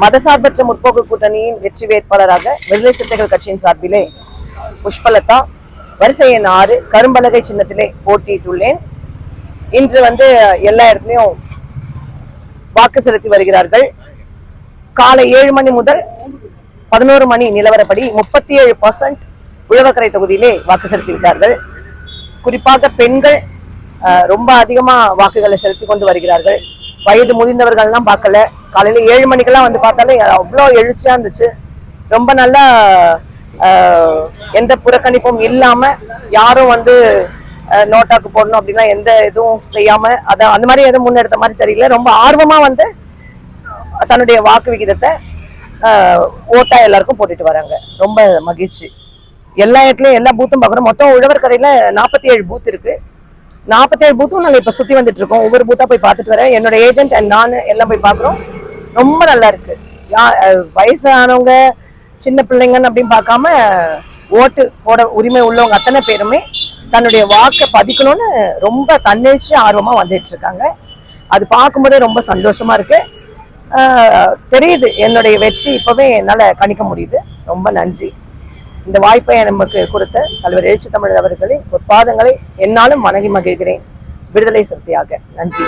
மதசார்பற்ற முற்போக்கு கூட்டணியின் வெற்றி வேட்பாளராக விடுதலை சிறுத்தைகள் கட்சியின் சார்பிலே புஷ்பலதா வரிசை எண் 6 கரும்பலகை சின்னத்திலே போட்டியிட்டுள்ளேன். இன்று எல்லா இடத்துலையும் வாக்கு செலுத்தி வருகிறார்கள். காலை 7 மணி முதல் 11 மணி நிலவரப்படி 37% உழவக்கரை தொகுதியிலே வாக்கு செலுத்திவிட்டார்கள். குறிப்பாக பெண்கள் ரொம்ப அதிகமா வாக்குகளை செலுத்தி கொண்டு வருகிறார்கள். வயது முதிர்ந்தவர்கள்லாம் பார்க்கல. காலையில 7 மணிக்கெல்லாம் பார்த்தாலே அவ்வளோ எழுச்சியா இருந்துச்சு. ரொம்ப நல்லா எந்த புறக்கணிப்பும் இல்லாம யாரும் நோட்டாக்கு போடணும் அப்படின்னா எந்த இதுவும் செய்யாம அந்த மாதிரி எதுவும் முன்னெடுத்த மாதிரி தெரியல. ரொம்ப ஆர்வமா தன்னுடைய வாக்கு விகிதத்தை ஓட்டா எல்லாருக்கும் போட்டுட்டு வராங்க. ரொம்ப மகிழ்ச்சி. எல்லா இடத்துலயும் எல்லா பூத்தும் பார்க்குறோம். மொத்தம் உழவர்கரையில 47 பூத் இருக்கு. 47 பூத்தும் நாங்கள் இப்ப சுத்தி வந்துட்டு இருக்கோம். ஒவ்வொரு பூத்தா போய் பார்த்துட்டு வரேன். என்னோட ஏஜென்ட் அண்ட் நான் எல்லாம் போய் பார்க்குறோம். ரொம்ப நல்லா இருக்கு. வயசானவங்க சின்ன பிள்ளைங்கன்னு அப்படின்னு பார்க்காம ஓட்டு போட உரிமை உள்ளவங்க அத்தனை பேருமே தன்னுடைய வாக்கை பதிக்கணும்னு ரொம்ப தன்னெழுச்சி ஆர்வமா வந்துட்டு இருக்காங்க. அது பார்க்கும்போதே ரொம்ப சந்தோஷமா இருக்கு. தெரியுது என்னுடைய வெற்றி இப்பவே என்னால கணிக்க முடியுது. ரொம்ப நன்றி. இந்த வாய்ப்பை நமக்கு கொடுத்த தலைவர் எழுச்சி தமிழர் அவர்களின் ஒரு பாதங்களை என்னாலும் வணங்கி மகிழ்கிறேன். விடுதலை சிறுத்தையாக நன்றி.